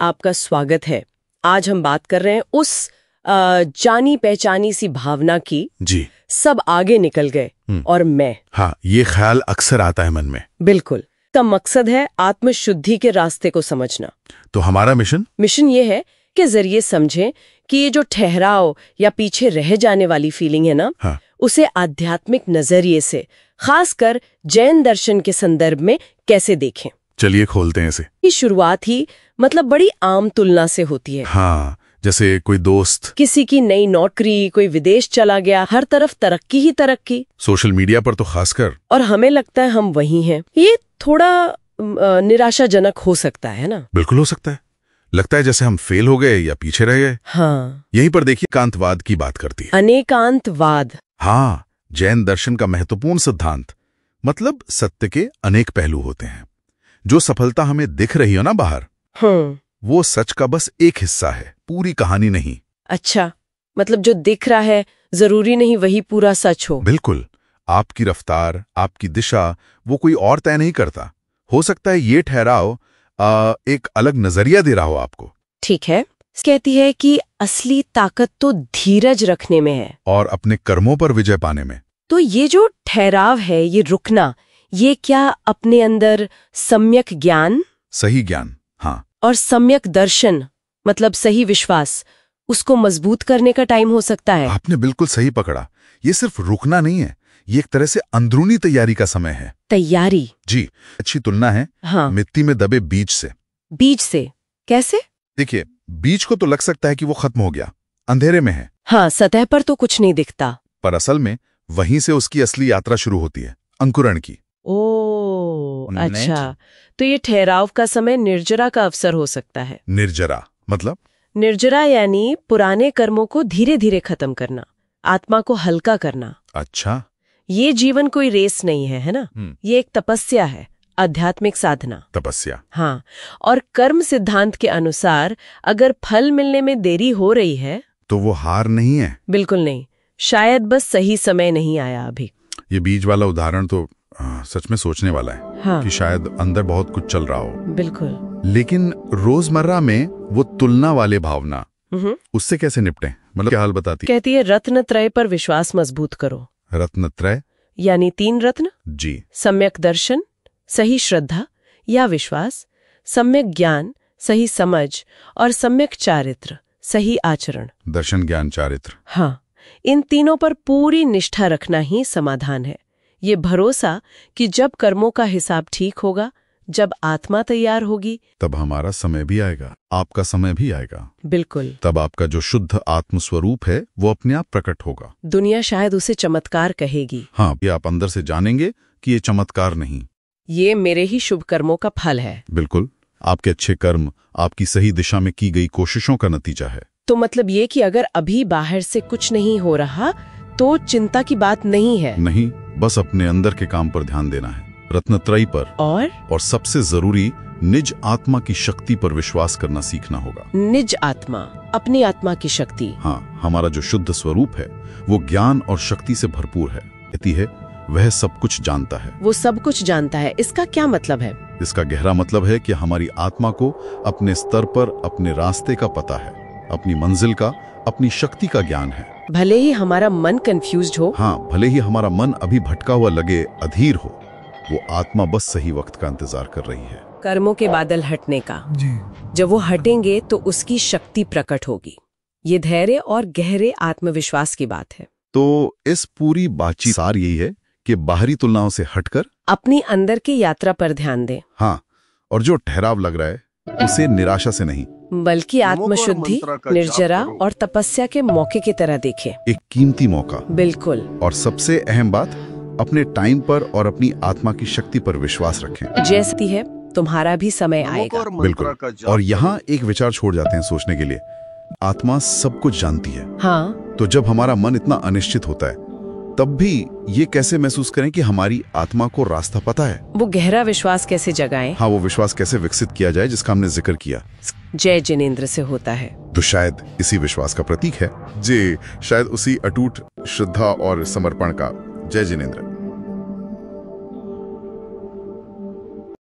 आपका स्वागत है। आज हम बात कर रहे हैं उस जानी पहचानी सी भावना की। जी। सब आगे निकल गए और मैं। हाँ, ये ख्याल अक्सर आता है मन में। बिल्कुल। का मकसद है आत्मशुद्धि के रास्ते को समझना। तो हमारा मिशन ये है कि जरिए समझें कि ये जो ठहराव या पीछे रह जाने वाली फीलिंग है ना, हाँ। उसे आध्यात्मिक नजरिए से, खासकर जैन दर्शन के संदर्भ में कैसे देखें। चलिए खोलते हैं इसे। की शुरुआत ही बड़ी आम तुलना से होती है। हाँ, जैसे कोई दोस्त, किसी की नई नौकरी, कोई विदेश चला गया, हर तरफ तरक्की ही तरक्की, सोशल मीडिया पर तो खासकर। और हमें लगता है हम वही हैं। ये थोड़ा निराशाजनक हो सकता है ना? बिल्कुल हो सकता है। लगता है जैसे हम फेल हो गए या पीछे रह गए। हाँ। यहीं पर देखिए एकांतवाद की बात करती है। अनेकांतवाद। हाँ, जैन दर्शन का महत्वपूर्ण सिद्धांत। मतलब सत्य के अनेक पहलू होते हैं। जो सफलता हमें दिख रही हो ना बाहर, वो सच का बस एक हिस्सा है, पूरी कहानी नहीं। अच्छा, मतलब जो दिख रहा है जरूरी नहीं वही पूरा सच हो। बिल्कुल। आपकी रफ्तार, आपकी दिशा, वो कोई और तय नहीं करता। हो सकता है ये ठहराव एक अलग नजरिया दे रहा हो आपको। ठीक है। कहती है कि असली ताकत तो धीरज रखने में है और अपने कर्मों पर विजय पाने में। तो ये जो ठहराव है, ये रुकना, ये क्या अपने अंदर सम्यक ज्ञान, सही ज्ञान, हाँ, और सम्यक दर्शन, मतलब सही विश्वास, उसको मजबूत करने का टाइम हो सकता है? आपने बिल्कुल सही पकड़ा। ये सिर्फ रुकना नहीं है, ये एक तरह से अंदरूनी तैयारी का समय है। तैयारी? जी। अच्छी तुलना है। हाँ। मिट्टी में दबे बीज से। बीज से कैसे? देखिए, बीज को तो लग सकता है कि वो खत्म हो गया, अंधेरे में है। हाँ, सतह पर तो कुछ नहीं दिखता, पर असल में वहीं से उसकी असली यात्रा शुरू होती है, अंकुरण की। ओह, अच्छा। तो ये ठहराव का समय निर्जरा का अवसर हो सकता है। निर्जरा मतलब? निर्जरा यानी पुराने कर्मों को धीरे धीरे खत्म करना, आत्मा को हल्का करना। अच्छा। ये जीवन कोई रेस नहीं है, है ना? ये एक तपस्या है, आध्यात्मिक साधना। तपस्या। हाँ। और कर्म सिद्धांत के अनुसार अगर फल मिलने में देरी हो रही है तो वो हार नहीं है। बिल्कुल नहीं, शायद बस सही समय नहीं आया अभी। ये बीज वाला उदाहरण तो सच में सोचने वाला है। हाँ। कि शायद अंदर बहुत कुछ चल रहा हो। बिल्कुल। लेकिन रोजमर्रा में वो तुलना वाले भावना, उससे कैसे निपटें? मतलब क्या हाल बताती? कहती है रत्नत्रय पर विश्वास मजबूत करो। रत्नत्रय यानी 3 रत्न? जी। सम्यक दर्शन, सही श्रद्धा या विश्वास, सम्यक ज्ञान, सही समझ, और सम्यक चारित्र, सही आचरण। दर्शन, ज्ञान, चारित्र। हाँ, इन तीनों पर पूरी निष्ठा रखना ही समाधान है। ये भरोसा कि जब कर्मों का हिसाब ठीक होगा, जब आत्मा तैयार होगी, तब हमारा समय भी आएगा, आपका समय भी आएगा। बिल्कुल। तब आपका जो शुद्ध आत्मस्वरूप है वो अपने आप प्रकट होगा। दुनिया शायद उसे चमत्कार कहेगी। हाँ, ये आप अंदर से जानेंगे कि ये चमत्कार नहीं, ये मेरे ही शुभ कर्मों का फल है। बिल्कुल, आपके अच्छे कर्म, आपकी सही दिशा में की गई कोशिशों का नतीजा है। तो मतलब ये कि अगर अभी बाहर से कुछ नहीं हो रहा तो चिंता की बात नहीं है। नहीं, बस अपने अंदर के काम पर ध्यान देना है, रत्नत्रयी पर, और सबसे जरूरी निज आत्मा की शक्ति पर विश्वास करना सीखना होगा। निज आत्मा, अपनी आत्मा की शक्ति। हाँ, हमारा जो शुद्ध स्वरूप है वो ज्ञान और शक्ति से भरपूर है। कहती है वह सब कुछ जानता है। वो सब कुछ जानता है, इसका क्या मतलब है? इसका गहरा मतलब है कि हमारी आत्मा को अपने स्तर पर अपने रास्ते का पता है, अपनी मंजिल का, अपनी शक्ति का ज्ञान है। भले ही हमारा मन कंफ्यूज्ड हो। हाँ, भले ही हमारा मन अभी भटका हुआ लगे, अधीर हो, वो आत्मा बस सही वक्त का इंतजार कर रही है। कर्मों के बादल हटने का। जी। जब वो हटेंगे तो उसकी शक्ति प्रकट होगी। ये धैर्य और गहरे आत्मविश्वास की बात है। तो इस पूरी बातचीत सार यही है कि बाहरी तुलनाओं से हटकर अपनी अंदर की यात्रा पर ध्यान दें। हाँ, और जो ठहराव लग रहा है उसे निराशा से नहीं, बल्कि आत्मशुद्धि, निर्जरा और तपस्या के मौके की तरह देखें। एक कीमती मौका। बिल्कुल। और सबसे अहम बात, अपने टाइम पर और अपनी आत्मा की शक्ति पर विश्वास रखें। जैसी है तुम्हारा भी समय आएगा। बिल्कुल। और यहाँ एक विचार छोड़ जाते हैं सोचने के लिए, आत्मा सब कुछ जानती है। हाँ। तो जब हमारा मन इतना अनिश्चित होता है तब भी ये कैसे महसूस करें कि हमारी आत्मा को रास्ता पता है? वो गहरा विश्वास कैसे जगाएं? हाँ, वो विश्वास कैसे विकसित किया जाए जिसका हमने जिक्र किया। जय जिनेंद्र से होता है। तो शायद इसी विश्वास का प्रतीक है जी, शायद उसी अटूट श्रद्धा और समर्पण का। जय जिनेंद्र।